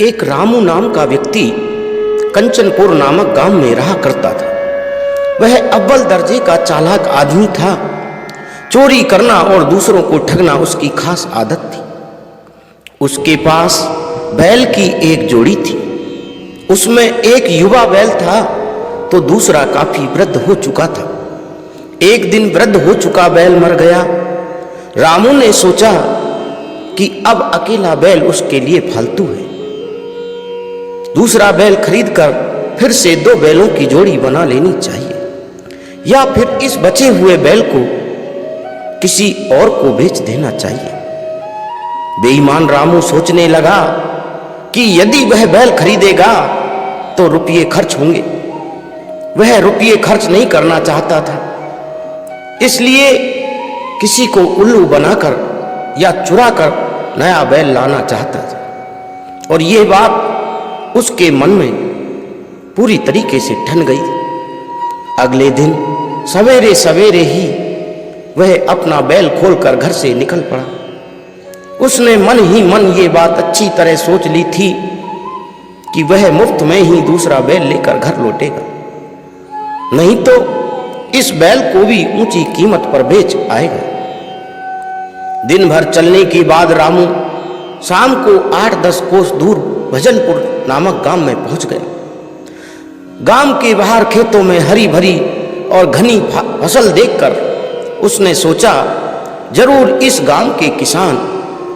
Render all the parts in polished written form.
एक रामू नाम का व्यक्ति कंचनपुर नामक गांव में रहा करता था। वह अव्वल दर्जे का चालाक आदमी था। चोरी करना और दूसरों को ठगना उसकी खास आदत थी। उसके पास बैल की एक जोड़ी थी। उसमें एक युवा बैल था तो दूसरा काफी वृद्ध हो चुका था। एक दिन वृद्ध हो चुका बैल मर गया। रामू ने सोचा कि अब अकेला बैल उसके लिए फालतू है। दूसरा बैल खरीदकर फिर से 2 बैलों की जोड़ी बना लेनी चाहिए, या फिर इस बचे हुए बैल को किसी और को बेच देना चाहिए। बेईमान रामू सोचने लगा कि यदि वह बैल खरीदेगा तो रुपये खर्च होंगे। वह रुपये खर्च नहीं करना चाहता था, इसलिए किसी को उल्लू बनाकर या चुराकर नया बैल लाना चाहता था। और यह बात उसके मन में पूरी तरीके से ठन गई। अगले दिन सवेरे सवेरे ही वह अपना बैल खोलकर घर से निकल पड़ा। उसने मन ही मन ये बात अच्छी तरह सोच ली थी कि वह मुफ्त में ही दूसरा बैल लेकर घर लौटेगा, नहीं तो इस बैल को भी ऊंची कीमत पर बेच आएगा। दिन भर चलने के बाद रामू शाम को 8-10 कोस दूर भजनपुर नामक गांव में पहुंच गया। गांव के बाहर खेतों में हरी भरी और घनी फसल देखकर उसने सोचा, जरूर इस गांव के किसान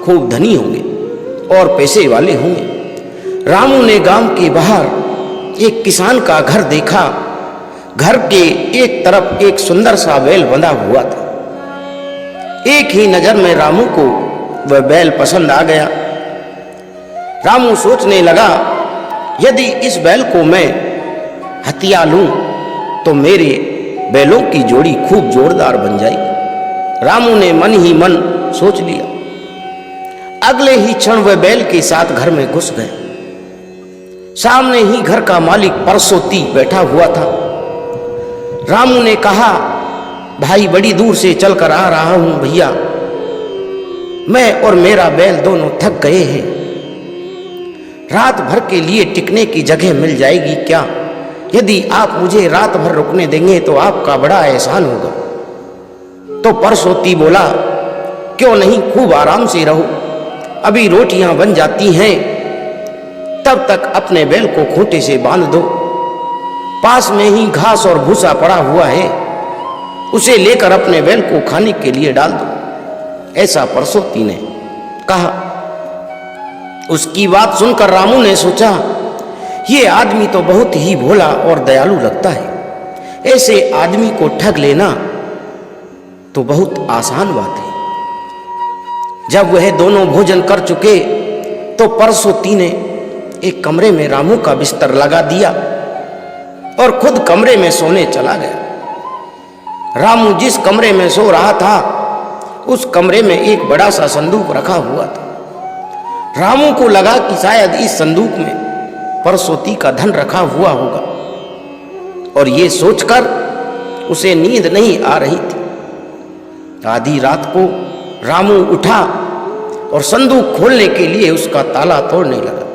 खूब धनी होंगे और पैसे वाले होंगे। रामू ने गांव के बाहर एक किसान का घर देखा। घर के एक तरफ एक सुंदर सा बैल बंधा हुआ था। एक ही नजर में रामू को वह बैल पसंद आ गया। रामू सोचने लगा, यदि इस बैल को मैं हथिया लूं तो मेरे बैलों की जोड़ी खूब जोरदार बन जाएगी। रामू ने मन ही मन सोच लिया। अगले ही क्षण वह बैल के साथ घर में घुस गए। सामने ही घर का मालिक परसोती बैठा हुआ था। रामू ने कहा, भाई बड़ी दूर से चलकर आ रहा हूं भैया, मैं और मेरा बैल दोनों थक गए हैं। रात भर के लिए टिकने की जगह मिल जाएगी क्या? यदि आप मुझे रात भर रुकने देंगे तो आपका बड़ा एहसान होगा। तो परसोती बोला, क्यों नहीं, खूब आराम से रहो, अभी रोटियां बन जाती हैं, तब तक अपने बैल को खूंटे से बांध दो। पास में ही घास और भूसा पड़ा हुआ है, उसे लेकर अपने बैल को खाने के लिए डाल दो। ऐसा परसोती ने कहा। उसकी बात सुनकर रामू ने सोचा, ये आदमी तो बहुत ही भोला और दयालु लगता है। ऐसे आदमी को ठग लेना तो बहुत आसान बात है। जब वह दोनों भोजन कर चुके तो परसोती ने एक कमरे में रामू का बिस्तर लगा दिया और खुद कमरे में सोने चला गया। रामू जिस कमरे में सो रहा था उस कमरे में एक बड़ा सा संदूक रखा हुआ था। रामू को लगा कि शायद इस संदूक में परसोती का धन रखा हुआ होगा, और ये सोचकर उसे नींद नहीं आ रही थी। आधी रात को रामू उठा और संदूक खोलने के लिए उसका ताला तोड़ने लगा।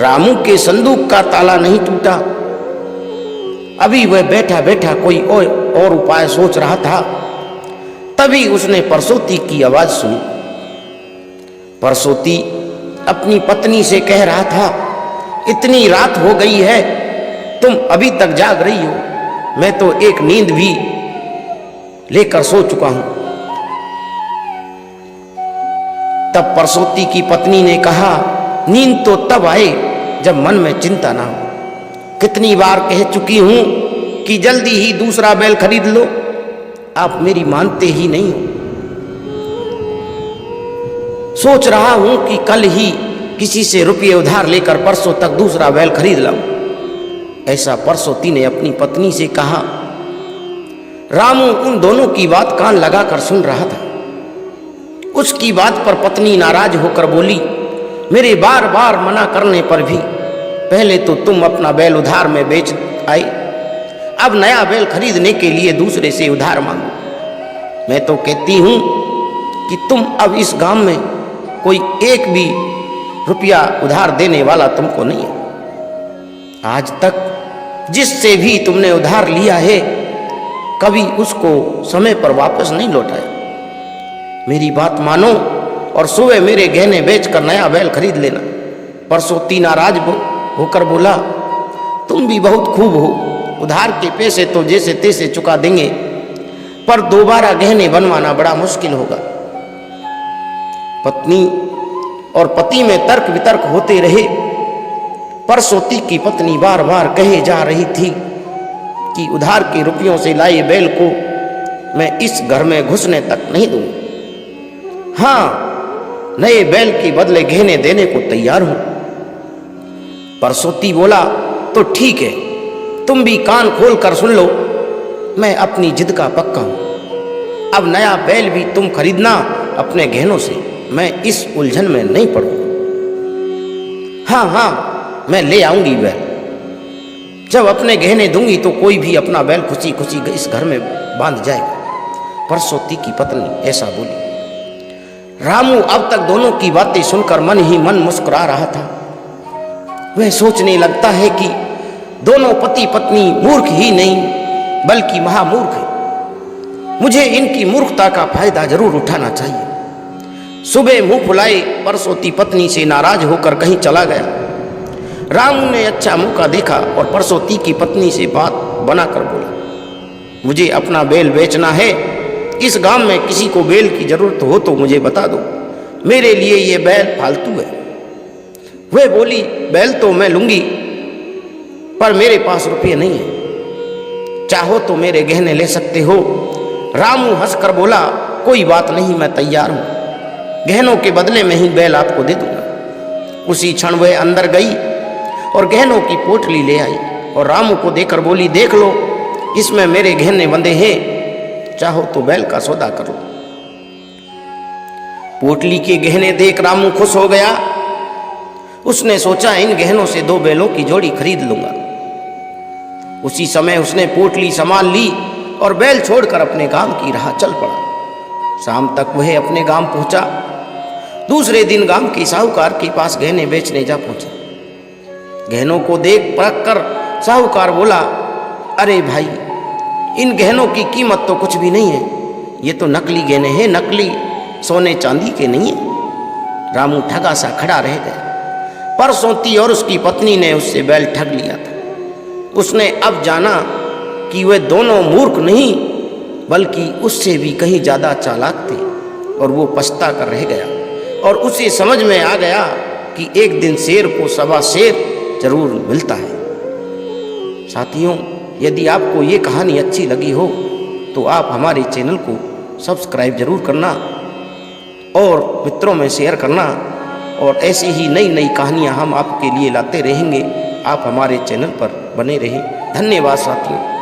रामू के संदूक का ताला नहीं टूटा। अभी वह बैठा बैठा कोई और उपाय सोच रहा था, तभी उसने परसोती की आवाज सुनी। परसोती अपनी पत्नी से कह रहा था, इतनी रात हो गई है, तुम अभी तक जाग रही हो, मैं तो एक नींद भी लेकर सो चुका हूं। तब परसोती की पत्नी ने कहा, नींद तो तब आए जब मन में चिंता ना हो। कितनी बार कह चुकी हूं कि जल्दी ही दूसरा बैल खरीद लो, आप मेरी मानते ही नहीं हो। सोच रहा हूं कि कल ही किसी से रुपये उधार लेकर परसों तक दूसरा बैल खरीद लाऊं। ऐसा परसोती ने अपनी पत्नी से कहा। रामू उन दोनों की बात कान लगाकर सुन रहा था। उसकी बात पर पत्नी नाराज होकर बोली, मेरे बार बार मना करने पर भी पहले तो तुम अपना बैल उधार में बेच आए, अब नया बैल खरीदने के लिए दूसरे से उधार मांगो। मैं तो कहती हूं कि तुम अब इस गांव में कोई एक भी रुपया उधार देने वाला तुमको नहीं है। आज तक जिससे भी तुमने उधार लिया है कभी उसको समय पर वापस नहीं लौटाया। मेरी बात मानो और सुबह मेरे गहने बेचकर नया बैल खरीद लेना। परसोती नाराज होकर बोला, तुम भी बहुत खूब हो, उधार के पैसे तो जैसे तैसे चुका देंगे, पर दोबारा गहने बनवाना बड़ा मुश्किल होगा। पत्नी और पति में तर्क वितर्क होते रहे। परसोती की पत्नी बार बार कहे जा रही थी कि उधार के रुपयों से लाए बैल को मैं इस घर में घुसने तक नहीं दूंगा। हाँ, नए बैल के बदले गहने देने को तैयार हूं। परसोती बोला, तो ठीक है, तुम भी कान खोल कर सुन लो, मैं अपनी जिद का पक्का हूं। अब नया बैल भी तुम खरीदना अपने गहनों से, मैं इस उलझन में नहीं पड़ूंगा। हाँ हाँ, मैं ले आऊंगी बैल। जब अपने गहने दूंगी तो कोई भी अपना बैल खुशी खुशी इस घर में बांध जाएगा। परसोती की पत्नी ऐसा बोली। रामू अब तक दोनों की बातें सुनकर मन ही मन मुस्कुरा रहा था। वह सोचने लगता है कि दोनों पति पत्नी मूर्ख ही नहीं बल्कि महामूर्ख है। मुझे इनकी मूर्खता का फायदा जरूर उठाना चाहिए। सुबह मुंह फुलाए परसोती पत्नी से नाराज होकर कहीं चला गया। रामू ने अच्छा मौका देखा और परसोती की पत्नी से बात बनाकर बोला, मुझे अपना बैल बेचना है। इस गांव में किसी को बैल की जरूरत हो तो मुझे बता दो, मेरे लिए ये बैल फालतू है। वह बोली, बैल तो मैं लूंगी, पर मेरे पास रुपये नहीं है, चाहो तो मेरे गहने ले सकते हो। रामू हंसकर बोला, कोई बात नहीं, मैं तैयार हूं, गहनों के बदले में ही बैल आपको दे दूंगा। उसी क्षण वह अंदर गई और गहनों की पोटली ले आई और रामू को देकर बोली, देख लो, इसमें मेरे गहने बंधे हैं, चाहो तो बैल का सौदा करो। पोटली के गहने देख रामू खुश हो गया। उसने सोचा, इन गहनों से 2 बैलों की जोड़ी खरीद लूंगा। उसी समय उसने पोटली संभाल ली और बैल छोड़कर अपने गांव की राह चल पड़ा। शाम तक वह अपने गांव पहुंचा। दूसरे दिन गांव के साहूकार के पास गहने बेचने जा पहुंचा। गहनों को देख परख कर साहूकार बोला, अरे भाई, इन गहनों की कीमत तो कुछ भी नहीं है, ये तो नकली गहने हैं, नकली, सोने चांदी के नहीं है। रामू ठगा सा खड़ा रह गया। परसोती और उसकी पत्नी ने उससे बैल ठग लिया था। उसने अब जाना कि वे दोनों मूर्ख नहीं बल्कि उससे भी कहीं ज़्यादा चालाक थे और वो पछता कर रह गया। और उसे समझ में आ गया कि एक दिन शेर को सवा शेर जरूर मिलता है। साथियों, यदि आपको ये कहानी अच्छी लगी हो तो आप हमारे चैनल को सब्सक्राइब जरूर करना और मित्रों में शेयर करना, और ऐसी ही नई नई कहानियाँ हम आपके लिए लाते रहेंगे। आप हमारे चैनल पर बने रहें। धन्यवाद साथियों।